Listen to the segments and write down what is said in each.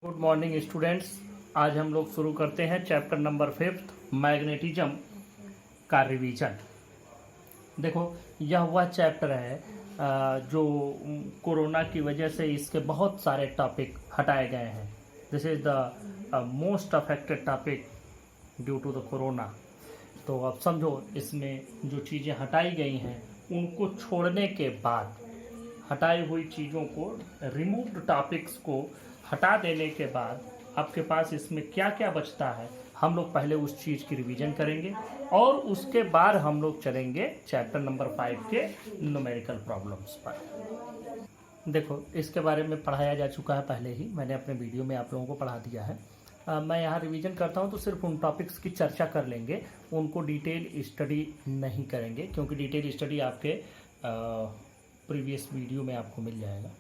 Good morning students. आज हम लोग शुरू करते हैं चैप्टर नंबर 5 मैग्नेटिज्म का रिवीजन। देखो, यह वह चैप्टर है जो कोरोना की वजह से इसके बहुत सारे टॉपिक हटाए गए हैं। This is the most affected topic due to the corona. तो अब समझो, इसमें जो चीज़ें हटाई गई हैं उनको छोड़ने के बाद, हटाई हुई चीज़ों को, रिमूव्ड टॉपिक्स को हटा देने के बाद आपके पास इसमें क्या क्या बचता है, हम लोग पहले उस चीज़ की रिवीजन करेंगे और उसके बाद हम लोग चलेंगे चैप्टर नंबर 5 के न्यूमेरिकल प्रॉब्लम्स पर। देखो, इसके बारे में पढ़ाया जा चुका है पहले ही, मैंने अपने वीडियो में आप लोगों को पढ़ा दिया है। मैं यहाँ रिवीजन करता हूँ तो सिर्फ उन टॉपिक्स की चर्चा कर लेंगे, उनको डिटेल स्टडी नहीं करेंगे, क्योंकि डिटेल स्टडी आपके प्रीवियस वीडियो में आपको मिल जाएगा।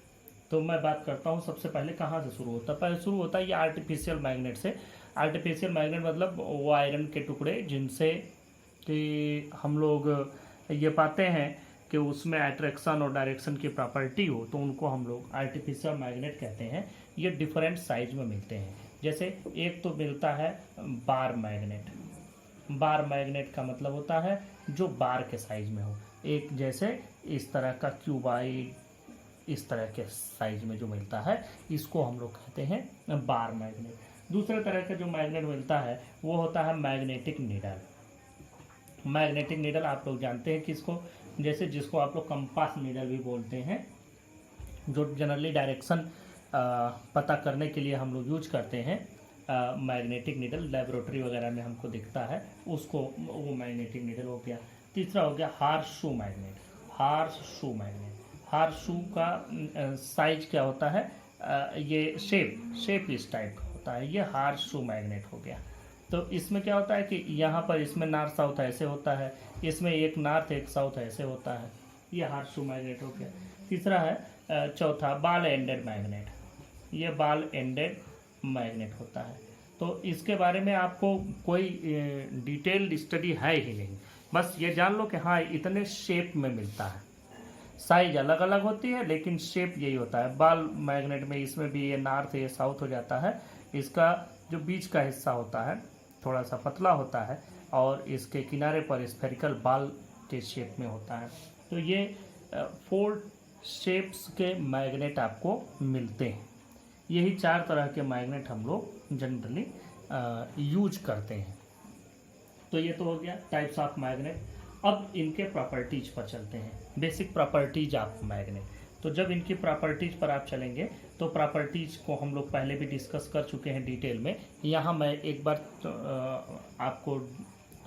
तो मैं बात करता हूँ सबसे पहले कहाँ से शुरू होता है। पहले शुरू होता है ये आर्टिफिशियल मैग्नेट से। आर्टिफिशियल मैग्नेट मतलब वो आयरन के टुकड़े जिनसे कि हम लोग ये पाते हैं कि उसमें अट्रैक्शन और डायरेक्शन की प्रॉपर्टी हो, तो उनको हम लोग आर्टिफिशियल मैग्नेट कहते हैं। ये डिफरेंट साइज में मिलते हैं। जैसे एक तो मिलता है बार मैग्नेट। बार मैग्नेट का मतलब होता है जो बार के साइज में हो, एक जैसे इस तरह का क्यूबाइड, इस तरह के साइज में जो मिलता है, इसको हम लोग कहते हैं बार मैग्नेट। दूसरे तरह का जो मैग्नेट मिलता है वो होता है मैग्नेटिक नीडल। मैग्नेटिक नीडल आप लोग जानते हैं किसको, जैसे जिसको आप लोग कंपास नीडल भी बोलते हैं, जो जनरली डायरेक्शन पता करने के लिए हम लोग यूज करते हैं। मैग्नेटिक नीडल लेबोरेटरी वगैरह में हमको दिखता है, उसको वो मैग्नेटिक नीडल हो गया। तीसरा हो गया हार्स शू मैग्नेट। हार्स शू मैग्नेट, हार्स शू का साइज क्या होता है, ये शेप इस टाइप का होता है, ये हार्स शू मैग्नेट हो गया। तो इसमें क्या होता है कि यहाँ पर इसमें नॉर्थ साउथ ऐसे होता है, इसमें एक नॉर्थ एक साउथ ऐसे होता है, ये हार्स शू मैग्नेट हो गया। तीसरा है चौथा बॉल एंडेड मैग्नेट, ये बॉल एंडेड मैग्नेट होता है। तो इसके बारे में आपको कोई डिटेल्ड स्टडी है ही नहीं, बस ये जान लो कि हाँ इतने शेप में मिलता है। साइज अलग अलग होती है लेकिन शेप यही होता है। बॉल मैग्नेट में इसमें भी ये नॉर्थ ये साउथ हो जाता है। इसका जो बीच का हिस्सा होता है थोड़ा सा पतला होता है और इसके किनारे पर स्फेरिकल बॉल के शेप में होता है। तो ये 4 शेप्स के मैग्नेट आपको मिलते हैं। यही 4 तरह के मैग्नेट हम लोग जनरली यूज करते हैं। तो ये तो हो गया टाइप्स ऑफ मैग्नेट। अब इनके प्रॉपर्टीज पर चलते हैं, बेसिक प्रॉपर्टीज ऑफ मैग्नेट। तो जब इनकी प्रॉपर्टीज पर आप चलेंगे तो प्रॉपर्टीज को हम लोग पहले भी डिस्कस कर चुके हैं डिटेल में। यहाँ मैं एक बार आपको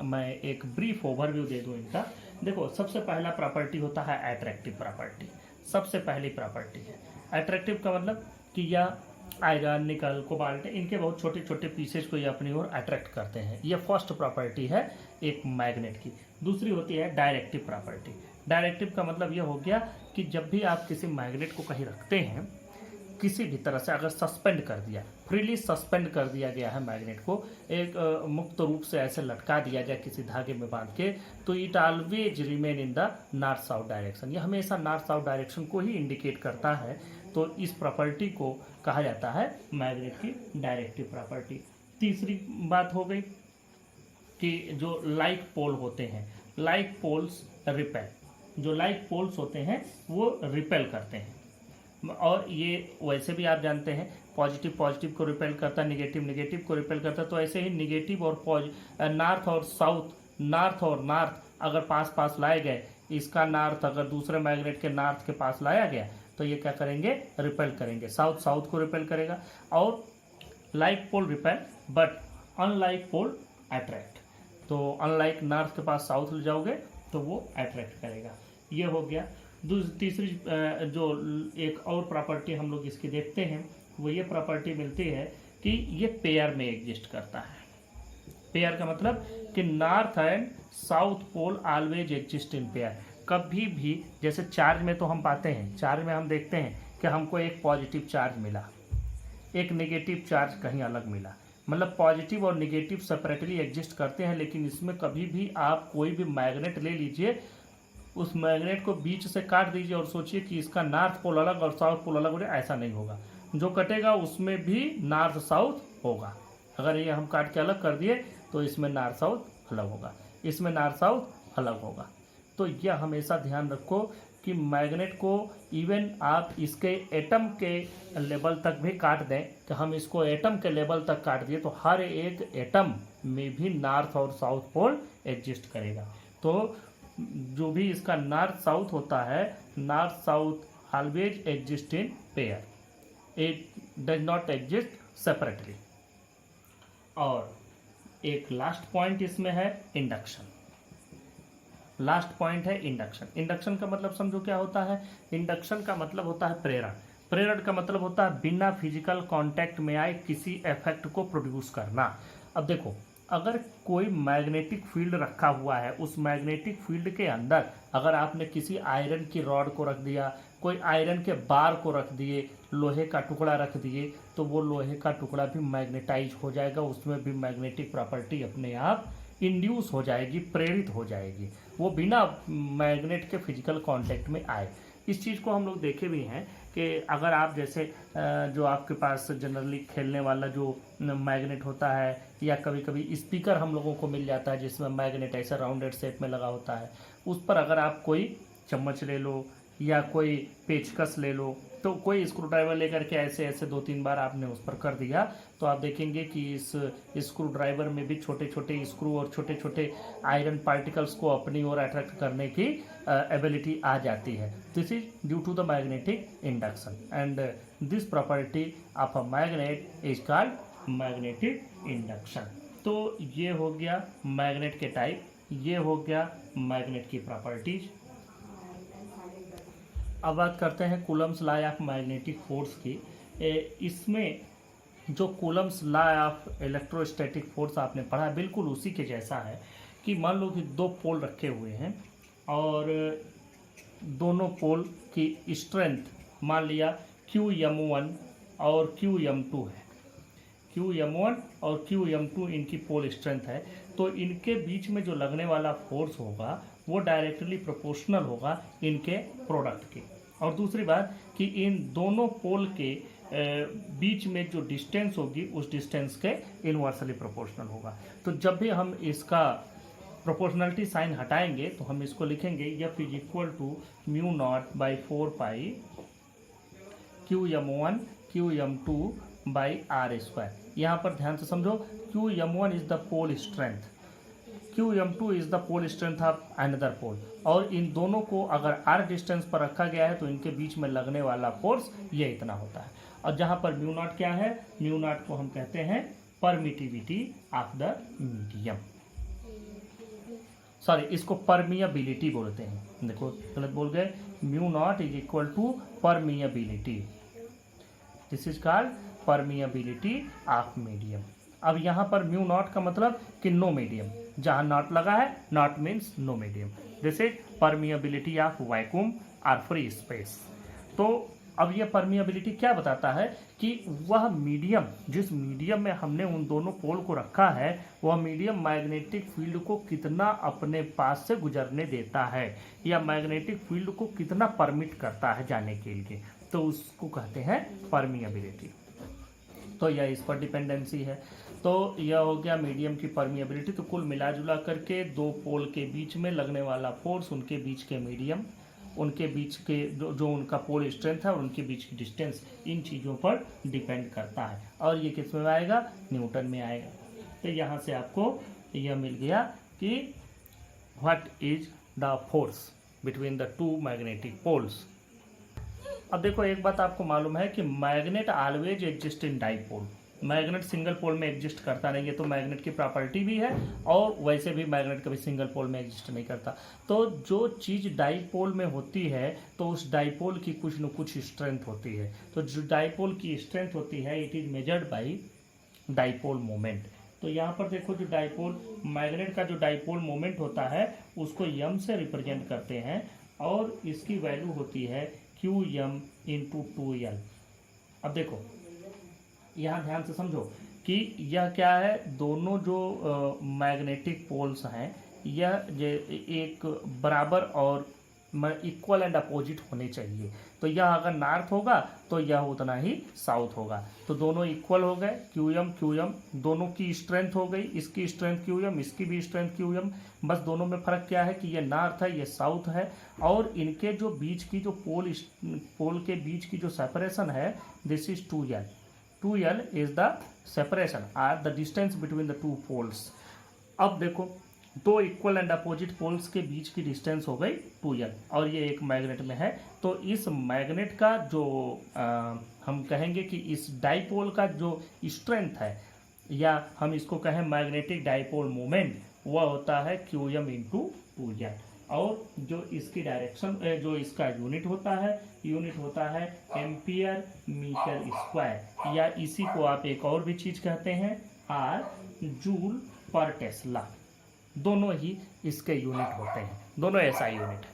मैं एक ब्रीफ ओवरव्यू दे दूँ इनका। देखो, सबसे पहला प्रॉपर्टी होता है अट्रैक्टिव प्रॉपर्टी। सबसे पहली प्रॉपर्टी है अट्रैक्टिव का मतलब कि यह आयरन, निकल, कोबाल्ट, इनके बहुत छोटे छोटे पीसेज को ये अपनी ओर अट्रैक्ट करते हैं। ये फर्स्ट प्रॉपर्टी है एक मैग्नेट की। दूसरी होती है डायरेक्टिव प्रॉपर्टी। डायरेक्टिव का मतलब ये हो गया कि जब भी आप किसी मैग्नेट को कहीं रखते हैं, किसी भी तरह से अगर सस्पेंड कर दिया, फ्रीली सस्पेंड कर दिया गया है मैग्नेट को, एक मुक्त रूप से ऐसे लटका दिया जाए किसी धागे में बांध के, तो it always remain in the north south direction. ये हमेशा नॉर्थ साउथ डायरेक्शन को ही इंडिकेट करता है। तो इस प्रॉपर्टी को कहा जाता है मैग्नेट की डायरेक्टिव प्रॉपर्टी। तीसरी बात हो गई कि जो लाइक पोल होते हैं, लाइक पोल्स रिपेल, जो लाइक पोल्स होते हैं वो रिपेल करते हैं। और ये वैसे भी आप जानते हैं पॉजिटिव पॉजिटिव को रिपेल करता है, निगेटिव निगेटिव को रिपेल करता है। तो ऐसे ही निगेटिव और नॉर्थ और साउथ, नॉर्थ और नॉर्थ अगर पास पास लाए गए, इसका नॉर्थ अगर दूसरे मैग्नेट के नॉर्थ के पास लाया गया तो ये क्या करेंगे, रिपेल करेंगे। साउथ साउथ को रिपेल करेगा। और like pole repel but unlike pole attract. तो अनलाइक नॉर्थ के पास साउथ ले जाओगे तो वो अट्रैक्ट करेगा। ये हो गया। तीसरी जो एक और प्रॉपर्टी हम लोग इसकी देखते हैं वो ये प्रॉपर्टी मिलती है कि ये पेयर में एग्जिस्ट करता है। पेयर का मतलब कि north and south pole always exist in pair. कभी भी, जैसे चार्ज में तो हम पाते हैं, चार्ज में हम देखते हैं कि हमको एक पॉजिटिव चार्ज मिला, एक नेगेटिव चार्ज कहीं अलग मिला, मतलब पॉजिटिव और नेगेटिव सेपरेटली एग्जिस्ट करते हैं। लेकिन इसमें कभी भी आप कोई भी मैग्नेट ले लीजिए, उस मैग्नेट को बीच से काट दीजिए और सोचिए कि इसका नॉर्थ पोल अलग और साउथ पोल अलग हो जाए, ऐसा नहीं होगा। जो कटेगा उसमें भी नॉर्थ साउथ होगा। अगर ये हम काट के अलग कर दिए तो इसमें नॉर्थ साउथ अलग होगा, इसमें नॉर्थ साउथ अलग होगा। तो यह हमेशा ध्यान रखो कि मैग्नेट को इवन आप इसके एटम के लेवल तक भी काट दें, कि हम इसको एटम के लेवल तक काट दिए तो हर एक एटम में भी नॉर्थ और साउथ पोल एग्जिस्ट करेगा। तो जो भी इसका नॉर्थ साउथ होता है, north south always exist in pair, it does not exist separately. और एक लास्ट पॉइंट इसमें है इंडक्शन। लास्ट पॉइंट है इंडक्शन। इंडक्शन का मतलब समझो क्या होता है। इंडक्शन का मतलब होता है प्रेरण। प्रेरण का मतलब होता है बिना फिजिकल कांटेक्ट में आए किसी इफेक्ट को प्रोड्यूस करना। अब देखो, अगर कोई मैग्नेटिक फील्ड रखा हुआ है, उस मैग्नेटिक फील्ड के अंदर अगर आपने किसी आयरन की रॉड को रख दिया, कोई आयरन के बार को रख दिए, लोहे का टुकड़ा रख दिए, तो वो लोहे का टुकड़ा भी मैग्नेटाइज हो जाएगा, उसमें भी मैग्नेटिक प्रॉपर्टी अपने आप इंड्यूस हो जाएगी, प्रेरित हो जाएगी, वो बिना मैग्नेट के फिजिकल कांटेक्ट में आए। इस चीज़ को हम लोग देखे भी हैं कि अगर आप जैसे जो आपके पास जनरली खेलने वाला जो मैग्नेट होता है, या कभी कभी स्पीकर हम लोगों को मिल जाता है जिसमें मैग्नेट ऐसा राउंडेड शेप में लगा होता है, उस पर अगर आप कोई चम्मच ले लो या कोई पेचकस ले लो, तो कोई स्क्रू ड्राइवर लेकर के ऐसे ऐसे 2-3 बार आपने उस पर कर दिया, तो आप देखेंगे कि इस स्क्रू ड्राइवर में भी छोटे छोटे स्क्रू और छोटे छोटे आयरन पार्टिकल्स को अपनी ओर अट्रैक्ट करने की एबिलिटी आ जाती है। This is due to the magnetic induction, and this property of a magnet is called magnetic induction. तो ये हो गया मैग्नेट के टाइप, ये हो गया मैग्नेट की प्रॉपर्टीज। अब बात करते हैं Coulomb's law of magnetic force की। इसमें जो Coulomb's law of electrostatic force आपने पढ़ा है, बिल्कुल उसी के जैसा है कि मान लो कि 2 पोल रखे हुए हैं और दोनों पोल की स्ट्रेंथ मान लिया QM1 और QM2 है। QM1 और QM2 इनकी पोल स्ट्रेंथ है, तो इनके बीच में जो लगने वाला फोर्स होगा वो डायरेक्टली प्रोपोर्शनल होगा इनके प्रोडक्ट के। और दूसरी बात कि इन दोनों पोल के बीच में जो डिस्टेंस होगी उस डिस्टेंस के इनवर्सली प्रोपोर्शनल होगा। तो जब भी हम इसका प्रोपोर्शनलिटी साइन हटाएंगे तो हम इसको लिखेंगे F is equal to mu naught by 4 pi QM1 QM2 by R square. यहाँ पर ध्यान से समझो, QM1 is the pole strength, QM2 is the pole strength of another pole, और इन दोनों को अगर r डिस्टेंस पर रखा गया है तो इनके बीच में लगने वाला फोर्स ये इतना होता है। और जहाँ पर म्यू नॉट क्या है, म्यू नॉट को हम कहते हैं permittivity of the medium, sorry इसको परमिएबिलिटी बोलते हैं। देखो गलत बोल गए, mu naught is equal to permeability, this is called permeability of medium. अब यहाँ पर म्यू नॉट का मतलब कि नो मीडियम, जहाँ नॉट लगा है naught means no medium, this is permeability of vacuum और फ्री स्पेस। तो अब ये परमिएबिलिटी क्या बताता है कि वह मीडियम, जिस मीडियम में हमने उन दोनों पोल को रखा है, वह मीडियम मैग्नेटिक फील्ड को कितना अपने पास से गुजरने देता है, या मैग्नेटिक फील्ड को कितना परमिट करता है जाने के लिए, तो उसको कहते हैं परमिएबिलिटी। तो यह इस पर डिपेंडेंसी है। तो यह हो गया मीडियम की परमिएबिलिटी। तो कुल मिला जुला करके 2 पोल के बीच में लगने वाला फोर्स, उनके बीच के मीडियम, उनके बीच के जो उनका पोल स्ट्रेंथ है और उनके बीच की डिस्टेंस, इन चीज़ों पर डिपेंड करता है। और ये किस में आएगा, न्यूटन में आएगा। तो यहाँ से आपको यह मिल गया कि what is the force between the 2 magnetic poles. अब देखो, एक बात आपको मालूम है कि magnet always exist in dipole. Magnet single pole में एग्जिस्ट करता नहीं है, तो मैग्नेट की प्रॉपर्टी भी है, और वैसे भी मैग्नेट कभी सिंगल पोल में एग्जिस्ट नहीं करता। तो जो चीज़ डाईपोल में होती है तो उस डाईपोल की कुछ न कुछ स्ट्रेंथ होती है। तो जो डाईपोल की स्ट्रेंथ होती है, it is measured by dipole moment. तो यहाँ पर देखो, जो डाईपोल मैग्नेट का जो डाईपोल मोमेंट होता है उसको m से रिप्रेजेंट करते हैं, और इसकी वैल्यू होती है QM इंटू 2L। अब देखो यहाँ ध्यान से समझो कि यह क्या है, दोनों जो मैग्नेटिक पोल्स हैं यह एक बराबर और इक्वल एंड अपोजिट होने चाहिए। तो यह अगर नॉर्थ होगा तो यह उतना ही साउथ होगा। तो दोनों इक्वल हो गए, क्यूएम क्यूएम दोनों की स्ट्रेंथ हो गई, इसकी स्ट्रेंथ क्यूएम, इसकी भी स्ट्रेंथ क्यूएम। बस दोनों में फर्क क्या है कि ये नॉर्थ है, ये साउथ है, और इनके जो बीच की जो पोल के बीच की जो सेपरेशन है, this is 2l। 2l is the separation or the distance between the two poles. अब देखो, दो इक्वल एंड अपोजिट पोल्स के बीच की डिस्टेंस हो गई 2l, और ये एक मैग्नेट में है। तो इस मैग्नेट का जो हम कहेंगे कि इस डाइपोल का जो स्ट्रेंथ है, या हम इसको कहें मैग्नेटिक डाइपोल मोमेंट, वह होता है QM इंटू 2l। और जो इसकी डायरेक्शन, जो इसका यूनिट होता है एम्पियर मीटर स्क्वायर, या इसी को आप एक और भी चीज कहते हैं आर जूल पर टेस्ला। दोनों ही इसके यूनिट होते हैं, दोनों ऐसा यूनिट है।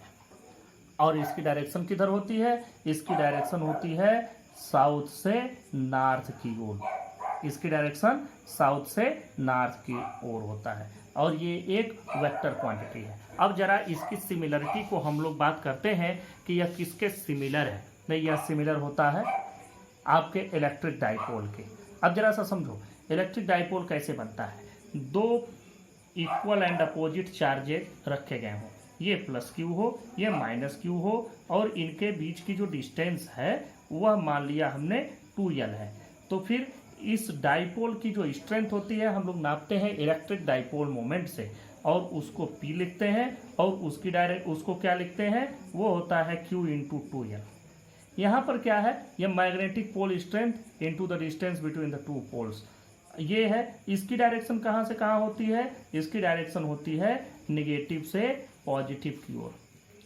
और इसकी डायरेक्शन किधर होती है? इसकी डायरेक्शन होती है साउथ से नॉर्थ की ओर। इसकी डायरेक्शन साउथ से नॉर्थ की ओर होता है, और ये एक वेक्टर क्वांटिटी है। अब जरा इसकी सिमिलरिटी को हम लोग बात करते हैं कि यह किसके सिमिलर है। नहीं, यह सिमिलर होता है आपके इलेक्ट्रिक डाइपोल के। अब जरा सा समझो, इलेक्ट्रिक डाइपोल कैसे बनता है। दो इक्वल एंड अपोजिट चार्जेस रखे गए हों, ये प्लस क्यू हो, ये माइनस क्यू हो, और इनके बीच की जो डिस्टेंस है वह मान लिया हमने 2l है। तो फिर इस डाइपोल की जो स्ट्रेंथ होती है हम लोग नापते हैं इलेक्ट्रिक डाइपोल मोमेंट से, और उसको P लिखते हैं, और उसको क्या लिखते हैं, वो होता है Q इंटू 2l। यहाँ पर क्या है, ये magnetic pole strength into the distance between the two poles, ये है। इसकी डायरेक्शन कहाँ से कहाँ होती है? इसकी डायरेक्शन होती है निगेटिव से पॉजिटिव की ओर।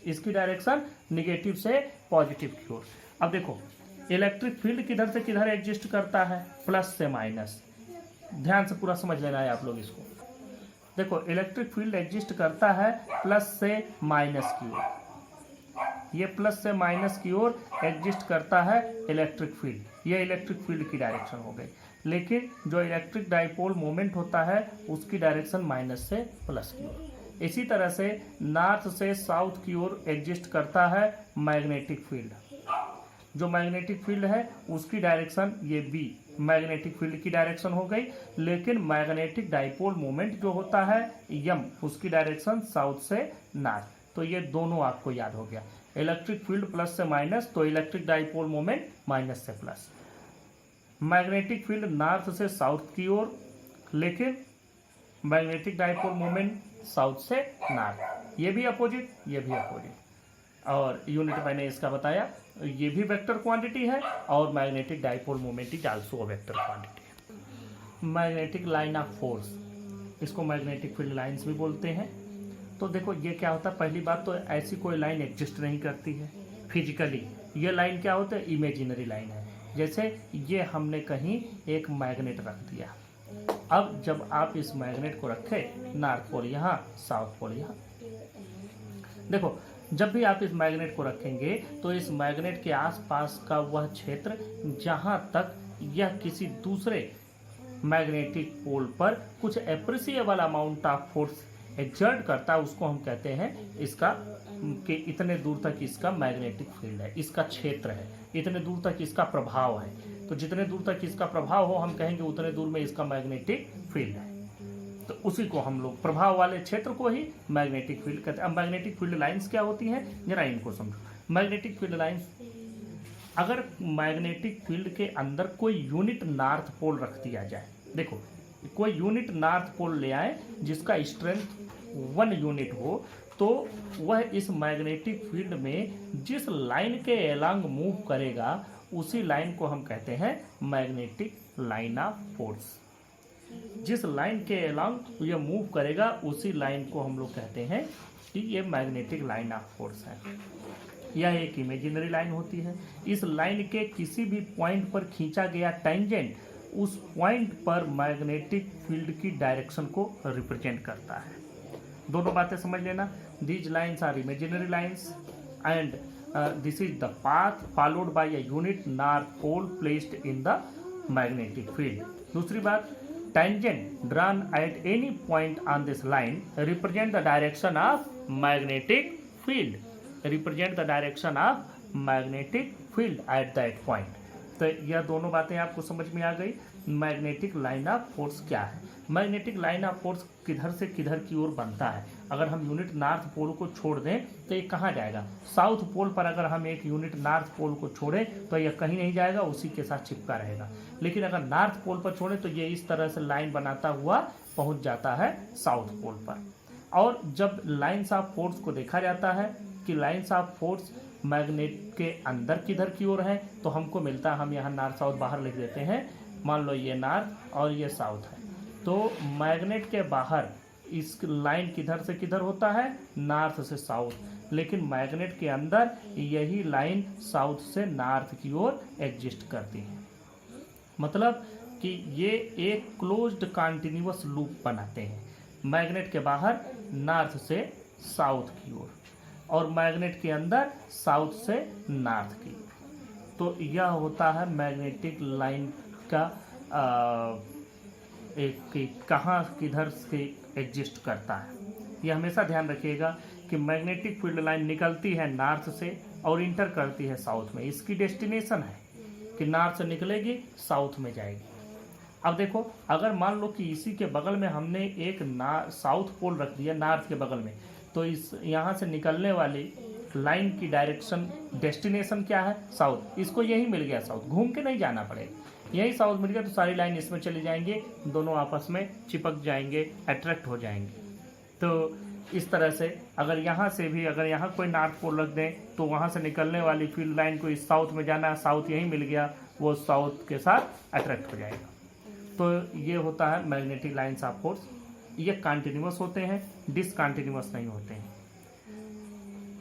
इसकी डायरेक्शन निगेटिव से पॉजिटिव की ओर। अब देखो, इलेक्ट्रिक फील्ड किधर से किधर एग्जिस्ट करता है? प्लस से माइनस। ध्यान से पूरा समझ लेना है आप लोग इसको। देखो, इलेक्ट्रिक फील्ड एग्जिस्ट करता है प्लस से माइनस की ओर। ये प्लस से माइनस की ओर एग्जिस्ट करता है इलेक्ट्रिक फील्ड। ये इलेक्ट्रिक फील्ड की डायरेक्शन हो गई। लेकिन जो इलेक्ट्रिक डाइपोल मोमेंट होता है उसकी डायरेक्शन माइनस से प्लस की ओर। इसी तरह से नॉर्थ से साउथ की ओर एग्जिस्ट करता है मैग्नेटिक फील्ड। जो मैग्नेटिक फील्ड है उसकी डायरेक्शन ये बी मैग्नेटिक फील्ड की डायरेक्शन हो गई। लेकिन मैग्नेटिक डाइपोल मोमेंट जो होता है यम, उसकी डायरेक्शन साउथ से नॉर्थ। तो ये दोनों आपको याद हो गया, इलेक्ट्रिक फील्ड प्लस से माइनस, तो इलेक्ट्रिक डाइपोल मोमेंट माइनस से प्लस। मैग्नेटिक फील्ड नॉर्थ से साउथ की ओर, लेकिन मैग्नेटिक डाइपोल मोमेंट साउथ से नॉर्थ। ये भी अपोजिट, ये भी अपोजिट। और यूनिट मैंने इसका बताया, ये भी वेक्टर क्वांटिटी है, और magnetic dipole moment is also a vector quantity. Magnetic line of force, इसको मैग्नेटिक फील्ड लाइंस भी बोलते हैं। तो देखो, ये क्या होता है, पहली बात तो ऐसी कोई लाइन एग्जिस्ट नहीं करती है फिजिकली। ये लाइन क्या होता है? इमेजिनरी लाइन है। जैसे ये हमने कहीं एक मैग्नेट रख दिया। अब जब आप इस मैग्नेट को रखे, नॉर्थ पोल यहाँ, साउथ पोल यहाँ, देखो जब भी आप इस मैग्नेट को रखेंगे तो इस मैग्नेट के आसपास का वह क्षेत्र जहाँ तक यह किसी दूसरे मैग्नेटिक पोल पर कुछ appreciable amount of force exert करता है, उसको हम कहते हैं इसका कि इतने दूर तक इसका मैग्नेटिक फील्ड है, इसका क्षेत्र है, इतने दूर तक इसका प्रभाव है। तो जितने दूर तक इसका प्रभाव हो हम कहेंगे उतने दूर में इसका मैग्नेटिक फील्ड है। तो उसी को हम लोग, प्रभाव वाले क्षेत्र को ही मैग्नेटिक फील्ड कहते हैं। अब मैग्नेटिक फील्ड लाइंस क्या होती हैं, जरा इनको समझो। मैग्नेटिक फील्ड लाइंस, अगर मैग्नेटिक फील्ड के अंदर कोई यूनिट नॉर्थ पोल रख दिया जाए, देखो कोई यूनिट नॉर्थ पोल ले आए जिसका स्ट्रेंथ 1 यूनिट हो, तो वह इस मैग्नेटिक फील्ड में जिस लाइन के एलॉन्ग मूव करेगा उसी लाइन को हम कहते हैं मैग्नेटिक लाइन ऑफ फोर्स। जिस लाइन के एलॉन्ग ये मूव करेगा उसी लाइन को हम लोग कहते हैं कि ये मैग्नेटिक लाइन ऑफ फोर्स है। यह एक इमेजिनरी लाइन होती है। इस लाइन के किसी भी पॉइंट पर खींचा गया टेंजेंट उस पॉइंट पर मैग्नेटिक फील्ड की डायरेक्शन को रिप्रेजेंट करता है। दोनों बातें समझ लेना, these lines are imaginary lines and this is the path followed by a unit north pole placed in the magnetic field. दूसरी बात, tangent drawn at any point on this line represent the direction of magnetic field। Represent the direction of magnetic field at that point. तो यह दोनों बातें आपको समझ में आ गई। मैग्नेटिक लाइन ऑफ फोर्स क्या है? मैग्नेटिक लाइन ऑफ फोर्स किधर से किधर की ओर बनता है। अगर हम यूनिट नॉर्थ पोल को छोड़ दें तो ये कहाँ जाएगा? साउथ पोल पर अगर हम एक यूनिट नॉर्थ पोल को छोड़ें तो यह कहीं नहीं जाएगा, उसी के साथ चिपका रहेगा। लेकिन अगर नॉर्थ पोल पर छोड़ें तो ये इस तरह से लाइन बनाता हुआ पहुंच जाता है साउथ पोल पर। और जब लाइन्स ऑफ फोर्स को देखा जाता है कि लाइन्स ऑफ फोर्स मैग्नेट के अंदर किधर की ओर है, तो हमको मिलता है, हम यहाँ नॉर्थ साउथ बाहर लिख देते हैं। मान लो ये नॉर्थ और ये साउथ है, तो मैग्नेट के बाहर इस लाइन किधर से किधर होता है? नॉर्थ से साउथ। लेकिन मैग्नेट के अंदर यही लाइन साउथ से नॉर्थ की ओर एग्जिस्ट करती है। मतलब कि ये एक क्लोज्ड कॉन्टिन्यूअस लूप बनाते हैं, मैग्नेट के बाहर नॉर्थ से साउथ की ओर और मैग्नेट के अंदर साउथ से नॉर्थ की ओर। तो यह होता है मैग्नेटिक लाइन का एक कहाँ किधर से एग्जिस्ट करता है। यह हमेशा ध्यान रखिएगा कि मैग्नेटिक फील्ड लाइन निकलती है नॉर्थ से और इंटर करती है साउथ में। इसकी डेस्टिनेशन है कि नॉर्थ से निकलेगी साउथ में जाएगी। अब देखो, अगर मान लो कि इसी के बगल में हमने एक साउथ पोल रख दिया नॉर्थ के बगल में, तो इस यहाँ से निकलने वाली लाइन की डायरेक्शन डेस्टिनेशन क्या है? साउथ। इसको यही मिल गया साउथ, घूम के नहीं जाना पड़ेगा, यही साउथ मिल गया तो सारी लाइन इसमें चली जाएंगी, दोनों आपस में चिपक जाएंगे, अट्रैक्ट हो जाएंगे। तो इस तरह से अगर यहाँ से भी अगर यहाँ कोई नॉर्थ पोल रख दें तो वहाँ से निकलने वाली फील्ड लाइन को इस साउथ में जाना है, साउथ यही मिल गया, वो साउथ के साथ अट्रैक्ट हो जाएगा। तो ये होता है मैग्नेटिक लाइन्स ऑफ फोर्स। ये कॉन्टिन्यूअस होते हैं, डिसकॉन्टिन्यूअस नहीं होते हैं।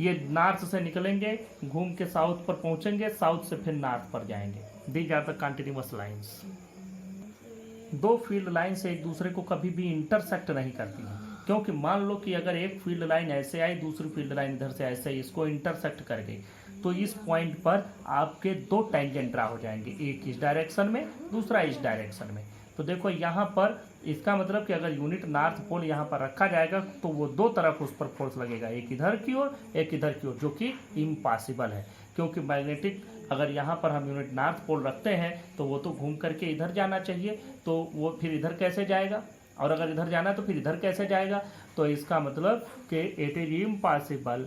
ये नॉर्थ से निकलेंगे, घूम के साउथ पर पहुंचेंगे, साउथ से फिर नॉर्थ पर जाएंगे। These are the continuous lines. दो फील्ड लाइन से एक दूसरे को कभी भी इंटरसेक्ट नहीं करती हैं, क्योंकि मान लो कि अगर एक फील्ड लाइन ऐसे आई, दूसरी फील्ड लाइन इधर से ऐसे इसको इंटरसेक्ट कर गई, तो इस पॉइंट पर आपके दो टेंजेंट ड्रा हो जाएंगे, एक इस डायरेक्शन में, दूसरा इस डायरेक्शन में। तो देखो यहाँ पर इसका मतलब कि अगर यूनिट नॉर्थ पोल यहाँ पर रखा जाएगा तो वो दो तरफ उस पर फोर्स लगेगा, एक इधर की ओर एक इधर की ओर, जो कि इम्पॉसिबल है। क्योंकि मैग्नेटिक अगर यहाँ पर हम यूनिट नॉर्थ पोल रखते हैं तो वो तो घूम करके इधर जाना चाहिए, तो वो फिर इधर कैसे जाएगा, और अगर इधर जाना है तो फिर इधर कैसे जाएगा। तो इसका मतलब कि it is impossible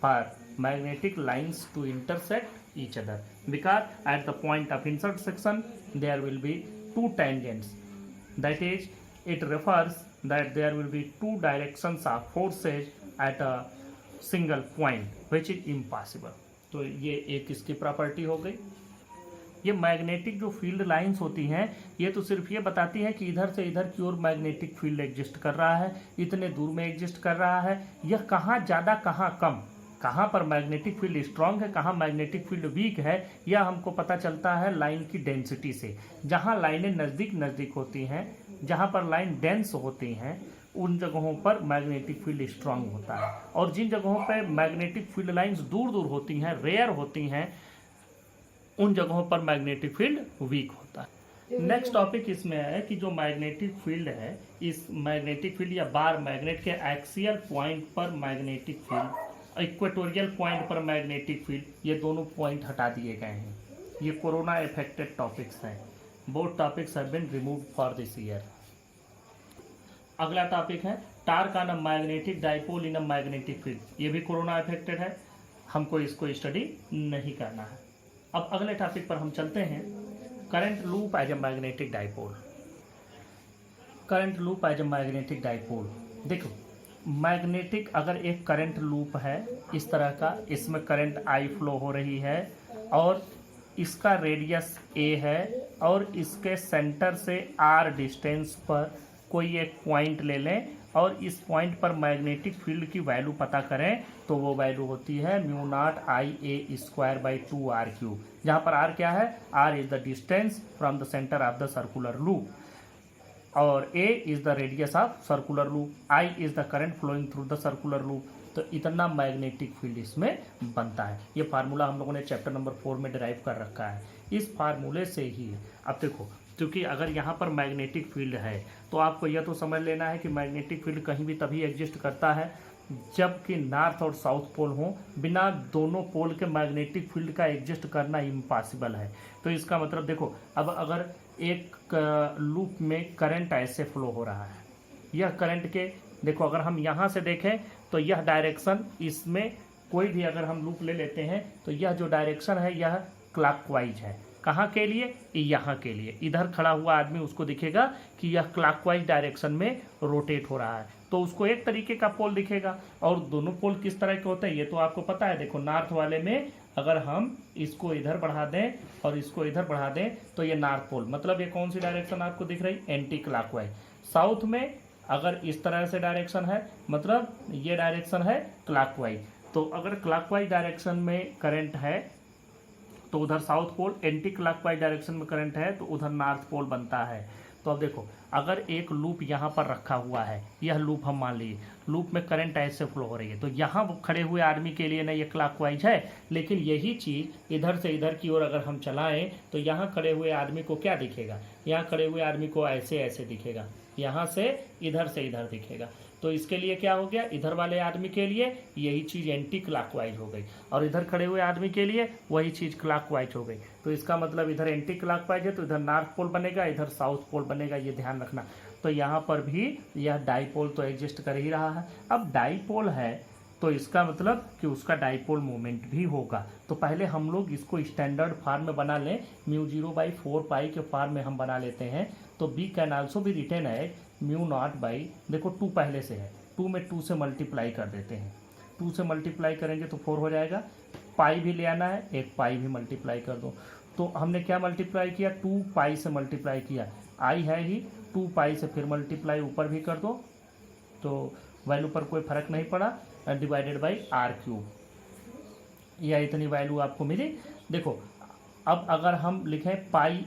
for magnetic lines to intersect each other, because at the point of intersection there will be two tangents, that is it refers that there will be two directions of forces at a single point which is impossible। तो ये एक इसकी property हो गई। ये magnetic जो field lines होती हैं ये तो सिर्फ ये बताती हैं कि इधर से इधर की ओर मैग्नेटिक फील्ड एग्जिस्ट कर रहा है, इतने दूर में एग्जिस्ट कर रहा है, यह कहाँ ज़्यादा कहाँ कम, कहाँ पर मैग्नेटिक फील्ड स्ट्रांग है, कहाँ मैग्नेटिक फील्ड वीक है, यह हमको पता चलता है लाइन की डेंसिटी से। जहाँ लाइनें नज़दीक नज़दीक होती हैं, जहाँ पर लाइन डेंस होती हैं, उन जगहों पर मैग्नेटिक फील्ड स्ट्रांग होता है, और जिन जगहों पर मैग्नेटिक फील्ड लाइन्स दूर दूर होती हैं, रेयर होती हैं, उन जगहों पर मैग्नेटिक फील्ड वीक होता है। नेक्स्ट टॉपिक इसमें है कि जो मैग्नेटिक फील्ड है, इस मैग्नेटिक फील्ड या बार मैग्नेट के एक्सियल पॉइंट पर मैग्नेटिक फील्ड, इक्वेटोरियल पॉइंट पर मैग्नेटिक फील्ड, ये दोनों पॉइंट हटा दिए गए हैं। ये कोरोना इफेक्टेड टॉपिक्स हैं। Both topics have been removed for this year. अगला टॉपिक है torque on a magnetic dipole in a magnetic field. ये भी कोरोना इफेक्टेड है, हमको इसको स्टडी नहीं करना है। अब अगले टॉपिक पर हम चलते हैं, current loop as a magnetic dipole. Current loop as a magnetic dipole. देखो, मैग्नेटिक अगर एक करंट लूप है इस तरह का, इसमें करंट आई फ्लो हो रही है और इसका रेडियस ए है और इसके सेंटर से आर डिस्टेंस पर कोई एक पॉइंट ले लें और इस पॉइंट पर मैग्नेटिक फील्ड की वैल्यू पता करें, तो वो वैल्यू होती है μ0I_a²/2r3, जहाँ पर आर क्या है, r is the distance from the centre of the circular loop और a is the radius of circular loop, I is the current flowing through the circular loop. तो इतना मैग्नेटिक फील्ड इसमें बनता है। ये फार्मूला हम लोगों ने चैप्टर नंबर 4 में डिराइव कर रखा है। इस फार्मूले से ही अब देखो, क्योंकि अगर यहाँ पर मैग्नेटिक फील्ड है तो आपको यह तो समझ लेना है कि मैग्नेटिक फील्ड कहीं भी तभी एग्जिस्ट करता है जबकि नॉर्थ और साउथ पोल हो, बिना दोनों पोल के मैग्नेटिक फील्ड का एग्जिस्ट करना इम्पॉसिबल है। तो इसका मतलब देखो, अब अगर एक लूप में करंट ऐसे फ्लो हो रहा है, यह करंट के देखो अगर हम यहाँ से देखें तो यह डायरेक्शन, इसमें कोई भी अगर हम लूप ले लेते हैं तो यह जो डायरेक्शन है यह क्लॉकवाइज है। कहाँ के लिए? यहाँ के लिए। इधर खड़ा हुआ आदमी उसको दिखेगा कि यह क्लॉकवाइज डायरेक्शन में रोटेट हो रहा है, तो उसको एक तरीके का पोल दिखेगा। और दोनों पोल किस तरह के होते हैं ये तो आपको पता है। देखो नॉर्थ वाले में अगर हम इसको इधर बढ़ा दें और इसको इधर बढ़ा दें तो ये नॉर्थ पोल, मतलब ये कौन सी डायरेक्शन आपको दिख रही? Anti clockwise. साउथ में अगर इस तरह से डायरेक्शन है, मतलब ये डायरेक्शन है क्लॉकवाइज। तो अगर क्लॉकवाइज डायरेक्शन में करंट है तो उधर south pole, anti clockwise direction में करंट है तो उधर नॉर्थ पोल बनता है। तो अब देखो, अगर एक लूप यहाँ पर रखा हुआ है, यह लूप हम मान लीजिए, लूप में करंट ऐसे फ्लो हो रही है, तो यहाँ खड़े हुए आदमी के लिए ना ये क्लॉकवाइज है, लेकिन यही चीज़ इधर से इधर की ओर अगर हम चलाएं तो यहाँ खड़े हुए आदमी को क्या दिखेगा? यहाँ खड़े हुए आदमी को ऐसे ऐसे दिखेगा, यहाँ से इधर दिखेगा। तो इसके लिए क्या हो गया? इधर वाले आदमी के लिए यही चीज़ एंटी क्लॉकवाइज हो गई और इधर खड़े हुए आदमी के लिए वही चीज़ क्लॉकवाइज हो गई। तो इसका मतलब इधर एंटी क्लॉकवाइज है तो इधर नॉर्थ पोल बनेगा, इधर साउथ पोल बनेगा, ये ध्यान रखना। तो यहाँ पर भी यह डाईपोल तो एग्जिस्ट कर ही रहा है। अब डाईपोल है तो इसका मतलब कि उसका डाईपोल मोमेंट भी होगा। तो पहले हम लोग इसको स्टैंडर्ड फॉर्म में बना लें, μ0/4π के फॉर्म में हम बना लेते हैं। तो b कैन आल्सो भी रिटेन एज μ0 देखो 2 पहले से है, 2 में 2 से मल्टीप्लाई कर देते हैं, 2 से मल्टीप्लाई करेंगे तो 4 हो जाएगा। पाई भी ले आना है, एक पाई भी मल्टीप्लाई कर दो। तो हमने क्या मल्टीप्लाई किया? 2 पाई से मल्टीप्लाई किया, आई है ही, 2 पाई से फिर मल्टीप्लाई ऊपर भी कर दो तो वैल्यू पर कोई फर्क नहीं पड़ा, डिवाइडेड बाई r³। यह इतनी वैल्यू आपको मिली। देखो अब अगर हम लिखें πa²,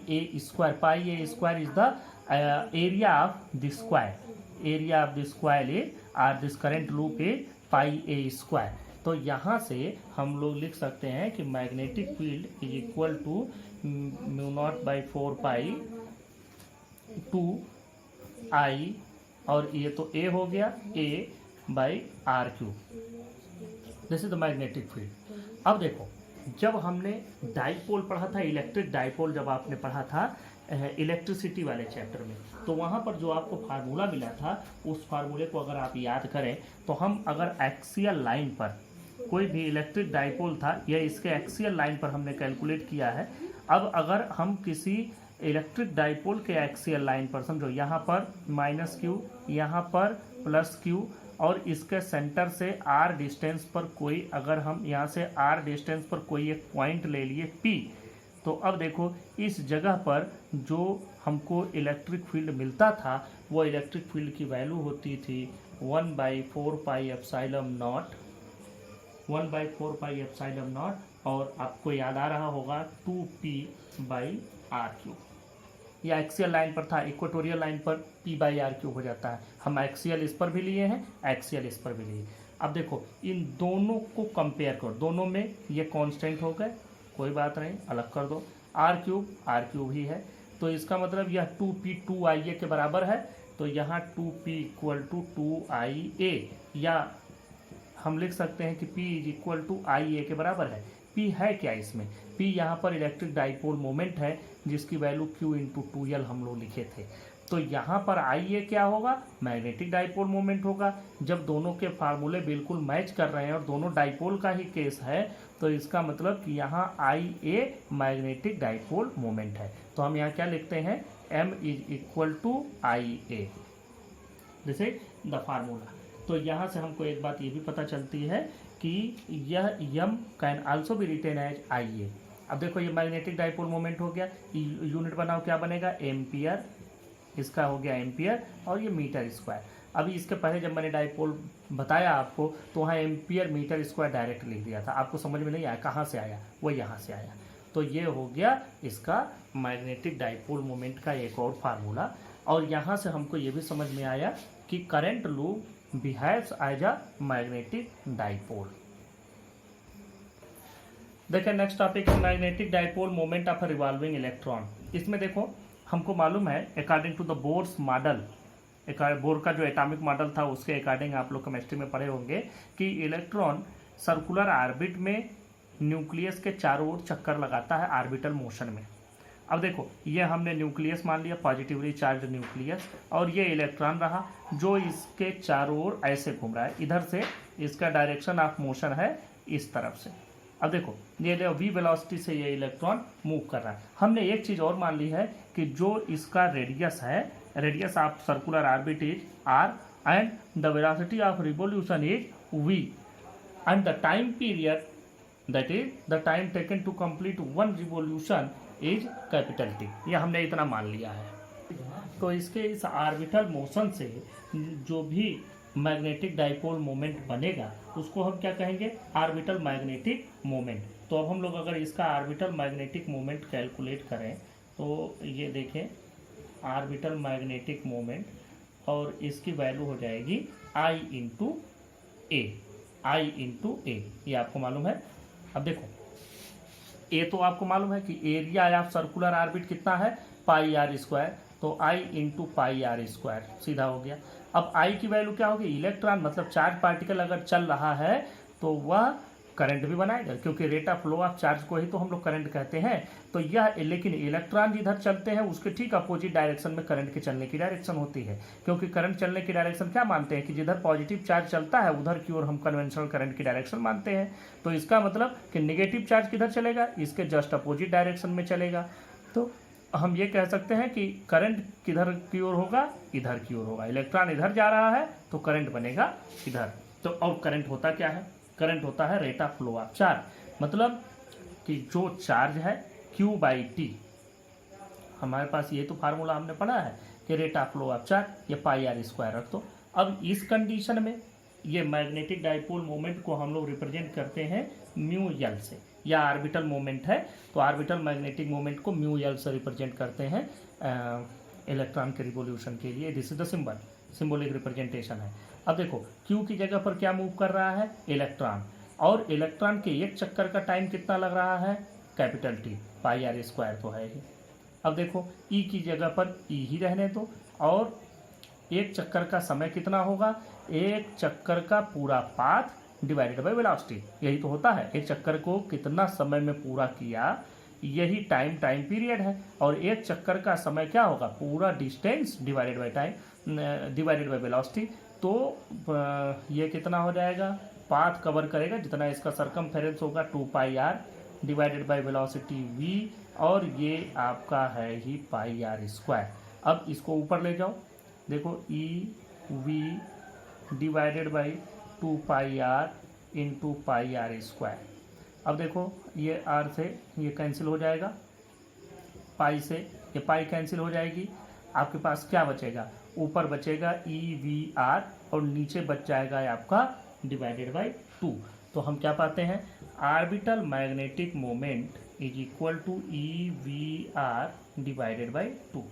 πa² is the area of the square, area of the square is or this current loop is πa²। तो यहाँ से हम लोग लिख सकते हैं कि magnetic field is equal to μ0/4π 2I, और ये तो A हो गया, A/r³। This is the magnetic field. अब देखो, जब हमने डाईपोल पढ़ा था, इलेक्ट्रिक डाईपोल जब आपने पढ़ा था इलेक्ट्रिसिटी वाले चैप्टर में, तो वहाँ पर जो आपको फार्मूला मिला था उस फार्मूले को अगर आप याद करें तो हम अगर एक्सियल लाइन पर कोई भी इलेक्ट्रिक डाईपोल था, यह इसके एक्सियल लाइन पर हमने कैलकुलेट किया है। अब अगर हम किसी इलेक्ट्रिक डाईपोल के एक्सियल लाइन पर, समझो यहाँ पर -q, यहाँ पर +q, और इसके सेंटर से r डिस्टेंस पर कोई, अगर हम यहाँ से r डिस्टेंस पर कोई एक पॉइंट ले लिए P, तो अब देखो इस जगह पर जो हमको इलेक्ट्रिक फील्ड मिलता था वो इलेक्ट्रिक फील्ड की वैल्यू होती थी 1/4πε0, 1/4πε0, और आपको याद आ रहा होगा 2p/r³। या एक्सियल लाइन पर था, इक्वेटोरियल लाइन पर p/r³ हो जाता है। हम एक्सियल इस पर भी लिए हैं, एक्सियल इस पर भी लिए। अब देखो इन दोनों को कंपेयर करो, दोनों में ये कांस्टेंट हो गए, कोई बात नहीं, अलग कर दो। r³ ही है, तो इसका मतलब यह 2p 2ia के बराबर है, तो यहाँ 2p = 2ia, या हम लिख सकते हैं कि p = ia के बराबर है। p है क्या इसमें? p यहाँ पर इलेक्ट्रिक डाईपोल मोमेंट है जिसकी वैल्यू q × 2l हम लोग लिखे थे। तो यहाँ पर ia क्या होगा? मैग्नेटिक डाईपोल मोमेंट होगा। जब दोनों के फार्मूले बिल्कुल मैच कर रहे हैं और दोनों डाईपोल का ही केस है, तो इसका मतलब कि यहाँ ia मैग्नेटिक डाईपोल मोमेंट है। तो हम यहाँ क्या लिखते हैं? m = ia, this is the formula. तो यहाँ से हमको एक बात ये भी पता चलती है कि यह m can also be written as ia। अब देखो ये मैग्नेटिक डाईपोल मोमेंट हो गया, यूनिट बनाओ क्या बनेगा? एम्पियर, इसका हो गया एम्पियर, और ये मीटर²। अभी इसके पहले जब मैंने डाईपोल बताया आपको तो वहाँ एम्पियर मीटर² डायरेक्ट लिख दिया था, आपको समझ में नहीं आया कहाँ से आया, वो यहाँ से आया। तो ये हो गया इसका मैग्नेटिक डाईपोल मोमेंट का एक और फार्मूला। और यहाँ से हमको ये भी समझ में आया कि current loop behaves as a magnetic dipole. देखिए नेक्स्ट टॉपिक है magnetic dipole moment of a revolving electron. इसमें देखो हमको मालूम है according to the Bohr's model Bohr का जो एटॉमिक मॉडल था उसके अकॉर्डिंग आप लोग केमिस्ट्री में पढ़े होंगे कि इलेक्ट्रॉन सर्कुलर ऑर्बिट में न्यूक्लियस के चारों ओर चक्कर लगाता है ऑर्बिटल मोशन में। अब देखो ये हमने न्यूक्लियस मान लिया, पॉजिटिवली चार्ज न्यूक्लियस, और ये इलेक्ट्रॉन रहा जो इसके चारों ओर ऐसे घूम रहा है। इधर से इसका डायरेक्शन ऑफ मोशन है इस तरफ से। अब देखो ये वी वेलोसिटी से ये इलेक्ट्रॉन मूव कर रहा है। हमने एक चीज़ और मान ली है कि जो इसका रेडियस है, radius of circular orbit is r and the velocity of revolution is v and the time period that is the time taken to complete one revolution is capital T. ये हमने इतना मान लिया है। तो इसके इस ऑर्बिटल मोशन से जो भी मैग्नेटिक डाइपोल मोमेंट बनेगा उसको हम क्या कहेंगे, ऑर्बिटल मैग्नेटिक मोमेंट। तो अब हम लोग अगर इसका ऑर्बिटल मैग्नेटिक मोमेंट कैलकुलेट करें तो ये देखें ऑर्बिटल मैग्नेटिक मोमेंट, और इसकी वैल्यू हो जाएगी I into A, I into A. ये आपको मालूम है। अब देखो ए तो आपको मालूम है कि एरिया ऑफ सर्कुलर ऑर्बिट कितना है, पाई आर स्क्वायर, तो I into pi r square सीधा हो गया। अब I की वैल्यू क्या होगी, इलेक्ट्रॉन मतलब चार्ज पार्टिकल अगर चल रहा है तो वह करंट भी बनाएगा, क्योंकि rate of flow of charge को ही तो हम लोग करंट कहते हैं। तो यह, लेकिन इलेक्ट्रॉन जिधर चलते हैं उसके ठीक अपोजिट डायरेक्शन में करंट के चलने की डायरेक्शन होती है, क्योंकि करंट चलने की डायरेक्शन क्या मानते हैं कि जिधर पॉजिटिव चार्ज चलता है उधर की ओर हम कन्वेंशनल करंट की डायरेक्शन मानते हैं। तो इसका मतलब कि नेगेटिव चार्ज किधर चलेगा, इसके जस्ट अपोजिट डायरेक्शन में चलेगा। तो हम ये कह सकते हैं कि करंट किधर की ओर होगा, इधर की ओर होगा। इलेक्ट्रॉन इधर जा रहा है तो करंट बनेगा इधर। तो और करंट होता क्या है, करंट होता है rate of flow of charge, मतलब कि जो चार्ज है Q बाई टी, हमारे पास ये तो फार्मूला हमने पढ़ा है कि rate of flow of charge, ये पाई आर स्क्वायर रख दो। अब इस कंडीशन में ये मैग्नेटिक डाइपोल मोमेंट को हम लोग रिप्रेजेंट करते हैं म्यू एल से, या ऑर्बिटल मोमेंट है तो ऑर्बिटल मैग्नेटिक मोमेंट को म्यू एल से रिप्रेजेंट करते हैं इलेक्ट्रॉन के रिवोल्यूशन के लिए। This is the symbol, symbolic representation है। अब देखो Q की जगह पर क्या मूव कर रहा है, इलेक्ट्रॉन, और इलेक्ट्रॉन के एक चक्कर का टाइम कितना लग रहा है, capital T, pi r square तो है ही। अब देखो E की जगह पर E ही रहने दो, और एक चक्कर का समय कितना होगा, एक चक्कर का पूरा पाथ डिवाइडेड बाय वेलोसिटी, यही तो होता है। एक चक्कर को कितना समय में पूरा किया, यही टाइम पीरियड है। और एक चक्कर का समय क्या होगा, पूरा distance divided by time divided by velocity. तो ये कितना हो जाएगा, पाथ कवर करेगा जितना इसका सरकमफेरेंस होगा 2 pi R divided by velocity v, और ये आपका है ही पाई आर स्क्वायर। अब इसको ऊपर ले जाओ, देखो e v divided by 2 pi r into pi r square. अब देखो ये आर से ये कैंसिल हो जाएगा, पाई से ये पाई कैंसिल हो जाएगी, आपके पास क्या बचेगा, ऊपर बचेगा ई वी आर, और नीचे बच जाएगा आपका डिवाइडेड बाई 2। तो हम क्या पाते हैं, orbital magnetic moment is equal to e v r divided by 2।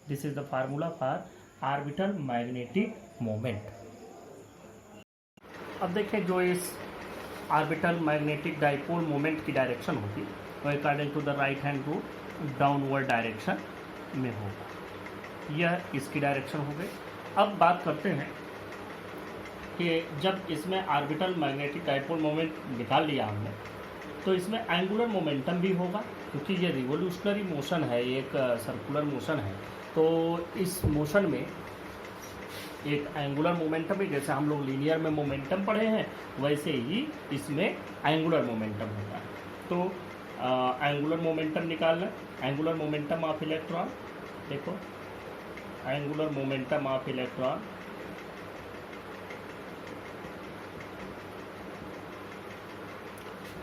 This is the formula for orbital magnetic moment. अब देखें जो इस ऑर्बिटल मैग्नेटिक डाइपोल मोमेंट की डायरेक्शन होगी वो according to the right hand rule downward direction में होगा। यह इसकी डायरेक्शन हो गई। अब बात करते हैं कि जब इसमें ऑर्बिटल मैग्नेटिक डाइपोल मोमेंट निकाल लिया हमने, तो इसमें एंगुलर मोमेंटम भी होगा, क्योंकि ये रिवोल्यूशनरी मोशन है, एक सर्कुलर मोशन है। तो इस मोशन में एक एंगुलर मोमेंटम भी, जैसे हम लोग लीनियर में मोमेंटम पढ़े हैं वैसे ही इसमें एंगुलर मोमेंटम होता है। तो एंगुलर मोमेंटम निकालना, एंगुलर मोमेंटम ऑफ इलेक्ट्रॉन, देखो एंगुलर मोमेंटम ऑफ इलेक्ट्रॉन,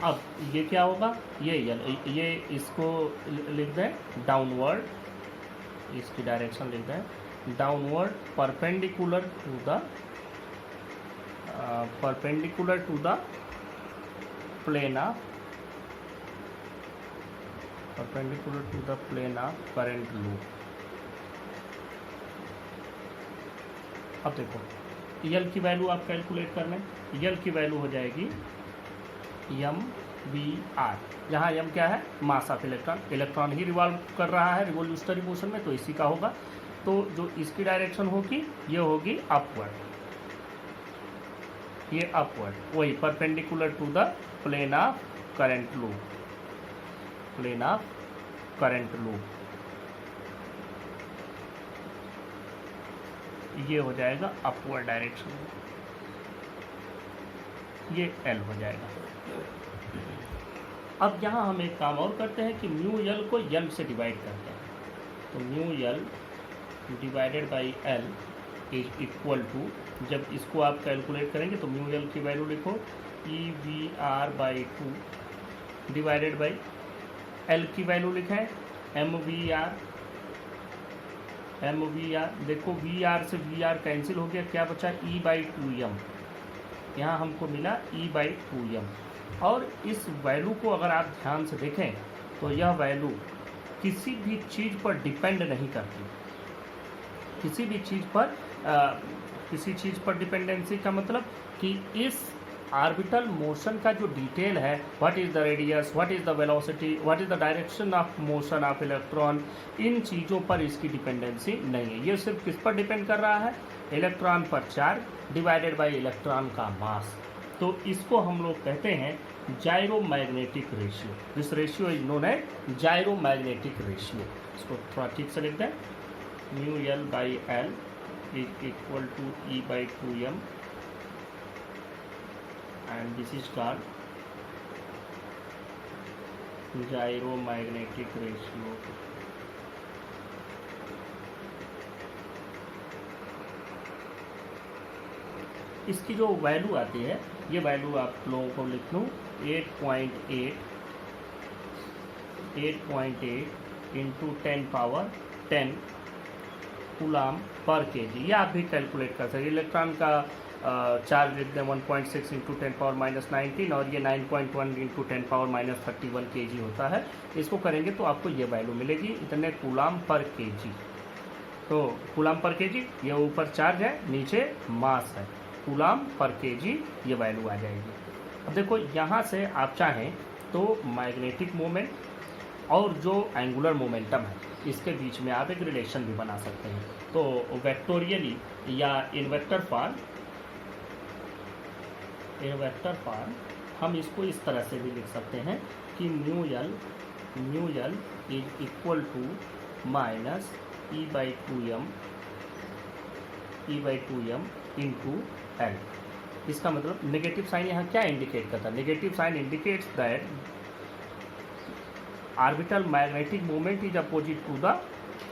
अब ये क्या होगा, ये इसको लिख दें डाउनवर्ड, इसकी डायरेक्शन लिख दें downward perpendicular to the plane of current loop. अब देखो यल की वैल्यू आप कैलकुलेट कर लें, यल की वैल्यू हो जाएगी एम वी आर, जहाँ एम क्या है, mass of electron, electron he revolve कर रहा है रिवोल्यूशनरी मोशन में, तो इसी का होगा तो जो इसकी डायरेक्शन होगी ये होगी अपवर्ड, ये अपवर्ड, वही perpendicular to the plane of current loop, plane of current loop. ये हो जाएगा अपवर्ड डायरेक्शन, ये एल हो जाएगा। अब यहाँ हम एक काम और करते हैं कि म्यू एल को एल से डिवाइड करते हैं, तो mu l divided by L is equal to, जब इसको आप कैलकुलेट करेंगे तो म्यू एल की वैल्यू लिखो e v r by 2 divided by l की वैल्यू लिखें एम वी आर, देखो वी आर से वी आर कैंसिल हो गया, क्या बचा ई बाई 2m, यहाँ हमको मिला ई बाई 2m। और इस वैल्यू को अगर आप ध्यान से देखें तो यह वैल्यू किसी भी चीज़ पर डिपेंड नहीं करती, किसी भी चीज़ पर किसी चीज़ पर डिपेंडेंसी का मतलब कि इस आर्बिटल मोशन का जो डिटेल है, what is the radius, what is the velocity, what is the direction of motion of electron, इन चीज़ों पर इसकी डिपेंडेंसी नहीं है। ये सिर्फ किस पर डिपेंड कर रहा है, इलेक्ट्रॉन पर चार्ज डिवाइडेड बाय इलेक्ट्रॉन का मास। तो इसको हम लोग कहते हैं gyromagnetic ratio. This ratio is known as gyromagnetic ratio. इसको थोड़ा ठीक से लिख दें, mu L by L is equal to E by 2m and this is called gyromagnetic ratio। इसकी जो वैल्यू आती है, ये वैल्यू आप लोगों को लिख लूँ 8.8 इंटू 10 पावर 10 कूलाम पर केजी। ये आप भी कैलकुलेट कर सकते हैं। इलेक्ट्रॉन का चार्ज लिख दें 1.6 इंटू 10 पावर माइनस 19 और ये 9.1 इंटू 10 पावर माइनस 31 केजी होता है। इसको करेंगे तो आपको ये वैल्यू मिलेगी, इतने कूलाम पर केजी। तो कूलाम पर केजी, ये ऊपर चार्ज है, नीचे मास है, कूलाम पर केजी ये वैल्यू आ जाएगी। अब देखो यहाँ से आप चाहें तो मैग्नेटिक मोमेंट और जो एंगुलर मोमेंटम है इसके बीच में आप एक रिलेशन भी बना सकते हैं। तो वेक्टोरियली या इन वेक्टर फॉर्म हम इसको इस तरह से भी लिख सकते हैं कि mu L is equal to minus E by 2m into L. इसका मतलब नेगेटिव साइन यहाँ क्या इंडिकेट करता है, negative sign indicates that orbital magnetic moment is opposite to the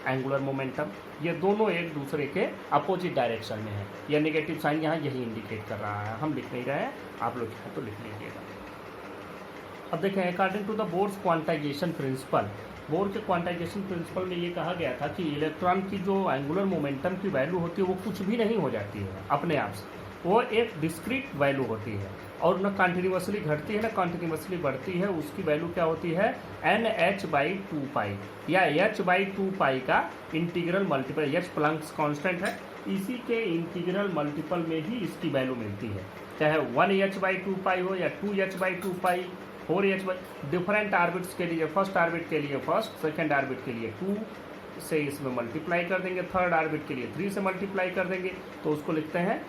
angular momentum. ये दोनों एक दूसरे के अपोजिट डायरेक्शन में है। यह नेगेटिव साइन यहाँ यही इंडिकेट कर रहा है, हम लिख नहीं रहे हैं, आप लोग चाहें तो लिख लीजिएगा। अब देखें, according to the Bohr's quantization principle, Bohr के क्वांटाइजेशन प्रिंसिपल में ये कहा गया था कि इलेक्ट्रॉन की जो एंगुलर मोमेंटम की वैल्यू होती है वो कुछ भी नहीं हो जाती है अपने आप से, वो एक डिस्क्रीट वैल्यू होती है और न कॉन्टिन्यूसली घटती है न कॉन्टिन्यूसली बढ़ती है। उसकी वैल्यू क्या होती है, NH/2π या H/2π का integral multiple. H Planck's constant है, इसी के इंटीग्रल मल्टीपल में ही इसकी वैल्यू मिलती है, चाहे 1H/2π हो या 2H/2π, 4H, डिफरेंट आर्बिट्स के लिए, फर्स्ट आर्बिट के लिए फर्स्ट, सेकेंड आर्बिट के लिए 2 से इसमें मल्टीप्लाई कर देंगे, थर्ड आर्बिट के लिए 3 से मल्टीप्लाई कर देंगे, तो उसको लिखते हैं।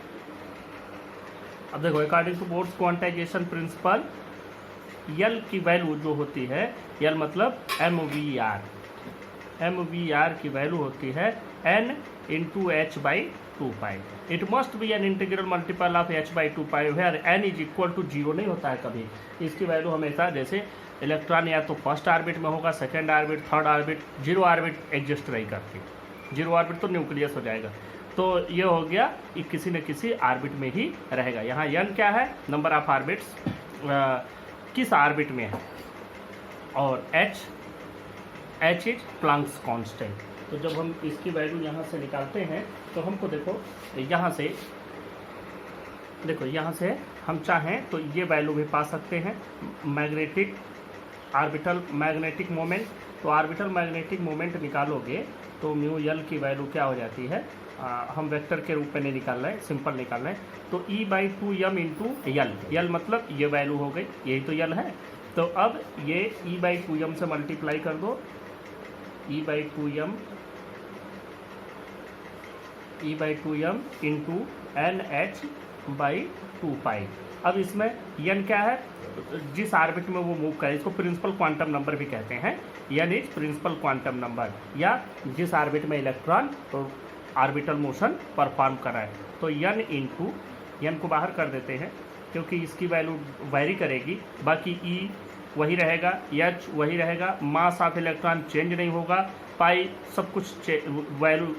अब देखो, according to Bohr's quantization principle L की वैल्यू जो होती है, यल मतलब MVR की वैल्यू होती है N into H/2π। It must be an integral multiple of H/2π where N is equal to 0 नहीं होता है कभी। इसकी वैल्यू हमेशा, जैसे इलेक्ट्रॉन या तो फर्स्ट आर्बिट में होगा, second orbit, third orbit, zero orbit exist नहीं करती। जीरो आर्बिट तो न्यूक्लियस हो जाएगा, तो ये हो गया कि किसी न किसी आर्बिट में ही रहेगा। यहाँ n क्या है, नंबर ऑफ आर्बिट्स किस आर्बिट में है, और h इज प्लैंक्स कांस्टेंट। तो जब हम इसकी वैल्यू यहाँ से निकालते हैं तो हमको देखो यहाँ से हम चाहें तो ये वैल्यू भी पा सकते हैं। मैग्नेटिक आर्बिटल मैग्नेटिक मोमेंट, तो आर्बिटल मैग्नेटिक मोमेंट निकालोगे तो म्यू एल की वैल्यू क्या हो जाती है, हम वेक्टर के रूप में नहीं निकाल रहे हैं, सिंपल निकाल रहे हैं। तो E/2m इंटू यल मतलब ये वैल्यू हो गई, यही तो यल है। तो अब ये E/2m से मल्टीप्लाई कर दो, E/2m E/2m इंटू NH/2 अब इसमें n क्या है, जिस ऑर्बिट में वो मूव करे, इसको प्रिंसिपल क्वांटम नंबर भी कहते हैं। n is principal quantum number, या जिस ऑर्बिट में इलेक्ट्रॉन तो ऑर्बिटल मोशन परफॉर्म कर रहा है। तो n इंटू n को बाहर कर देते हैं क्योंकि इसकी वैल्यू वेरी करेगी, बाकी E वही रहेगा, H वही रहेगा, मास ऑफ इलेक्ट्रॉन चेंज नहीं होगा, पाई सब कुछ वैल्यू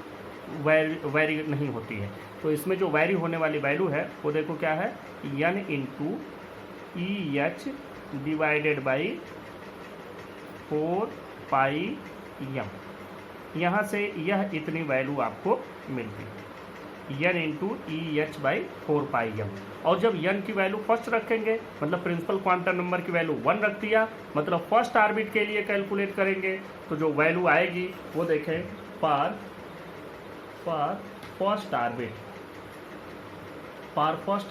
वेरी नहीं होती है। तो इसमें जो वेरी होने वाली वैल्यू है वो देखो क्या है, n into EH divided by 4πm। यहाँ से यह इतनी वैल्यू आपको मिलती है, n इंटू EH/4πm। और जब n की वैल्यू फर्स्ट रखेंगे, मतलब प्रिंसिपल क्वांटम नंबर की वैल्यू 1 रख दिया, मतलब फर्स्ट ऑर्बिट के लिए कैलकुलेट करेंगे तो जो वैल्यू आएगी वो देखें, for first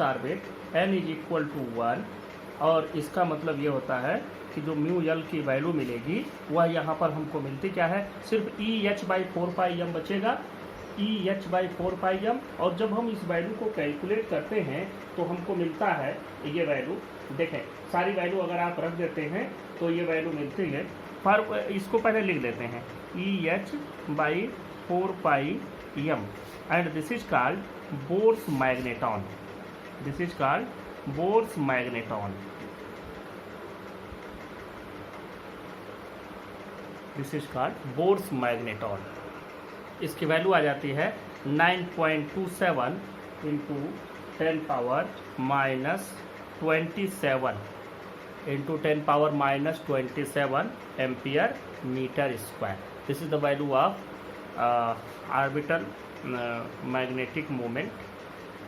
orbit n is equal to 1, और इसका मतलब ये होता है कि जो म्यू एल की वैल्यू मिलेगी वह यहाँ पर हमको मिलती क्या है, सिर्फ EH/4πm बचेगा, EH/4πm। और जब हम इस वैल्यू को कैलकुलेट करते हैं तो हमको मिलता है ये वैल्यू, देखें सारी वैल्यू अगर आप रख देते हैं तो ये वैल्यू मिलती है। पर इसको पहले लिख देते हैं EH/4πm, and this is called Bohr's magneton. This is called Bohr's magneton. This is called Bohr's magneton. इसकी वैल्यू आ जाती है 9.27 into 10⁻⁻27 into 10⁻⁻27 ampere metre square. This is the value of orbital magnetic moment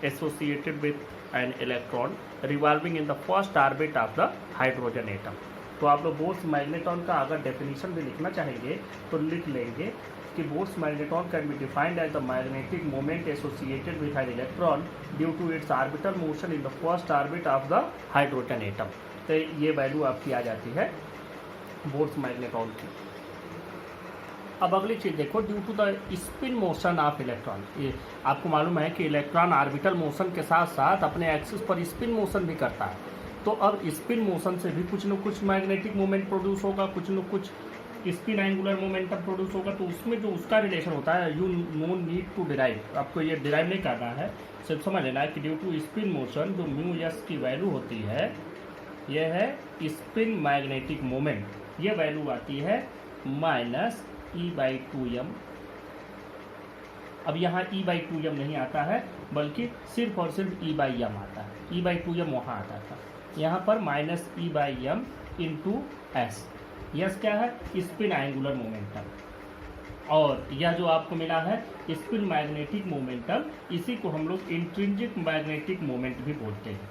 associated with an electron revolving in the first orbit of the hydrogen atom। तो आप लोग bourse magneton का अगर definition भी लिखना चाहेंगे तो लिख लेंगे कि Bohr's magneton can be defined as the magnetic moment associated with an electron due to its orbital motion in the first orbit of the hydrogen atom. तो ये वैल्यू आपकी आ जाती है बोर्स मैग्नेटॉन की। अब अगली चीज़ देखो, due to the spin motion of electron. ये आपको मालूम है कि इलेक्ट्रॉन ऑर्बिटल मोशन के साथ साथ अपने एक्सिस पर स्पिन मोशन भी करता है। तो अब स्पिन मोशन से भी कुछ न कुछ मैग्नेटिक मोमेंट प्रोड्यूस होगा, कुछ न कुछ स्पिन एंगुलर मोमेंटम प्रोड्यूस होगा। तो उसमें जो उसका रिलेशन होता है, you no need to derive, आपको ये डिराइव नहीं करना है, सिर्फ समझ लेना है कि ड्यू टू स्पिन मोशन जो म्यू एस की वैल्यू होती है, यह है स्पिन मैग्नेटिक मोमेंट। ये वैल्यू आती है -E/2m। अब यहाँ E/2m नहीं आता है, बल्कि सिर्फ और सिर्फ E/m आता है। E/2m वहाँ आता था, यहाँ पर -E/m इंटू S। यस क्या है, स्पिन एंगुलर मोमेंटम। और यह जो आपको मिला है स्पिन मैग्नेटिक मोमेंटम, इसी को हम लोग इंट्रिंसिक मैग्नेटिक मोमेंट भी बोलते हैं।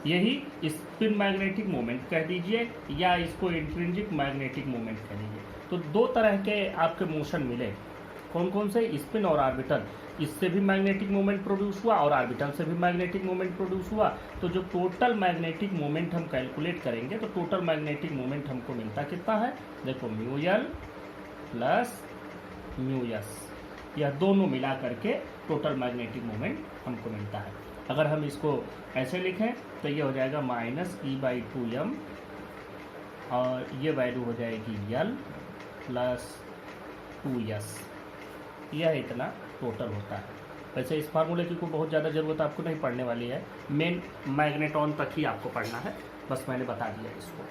यही स्पिन मैग्नेटिक मोमेंट कह दीजिए या इसको इंट्रिंसिक मैग्नेटिक मोमेंट कह दीजिए। तो दो तरह के आपके मोशन मिले, कौन कौन से, स्पिन और ऑर्बिटल। इससे भी मैग्नेटिक मोमेंट प्रोड्यूस हुआ और ऑर्बिटल से भी मैग्नेटिक मोमेंट प्रोड्यूस हुआ। तो जो टोटल मैग्नेटिक मोमेंट हम कैलकुलेट करेंगे तो टोटल मैग्नेटिक मोमेंट हमको मिलता कितना है, देखो mu L plus mu S, यह दोनों मिला करके टोटल मैग्नेटिक मोमेंट हमको मिलता है। अगर हम इसको ऐसे लिखें तो ये हो जाएगा -E/2m, और ये वैल्यू हो जाएगी L प्लस 2s। यह इतना टोटल होता है। वैसे इस फार्मूले की कोई बहुत ज़्यादा ज़रूरत आपको नहीं पड़ने वाली है, मेन मैग्नेटॉन तक ही आपको पढ़ना है, बस मैंने बता दिया इसको।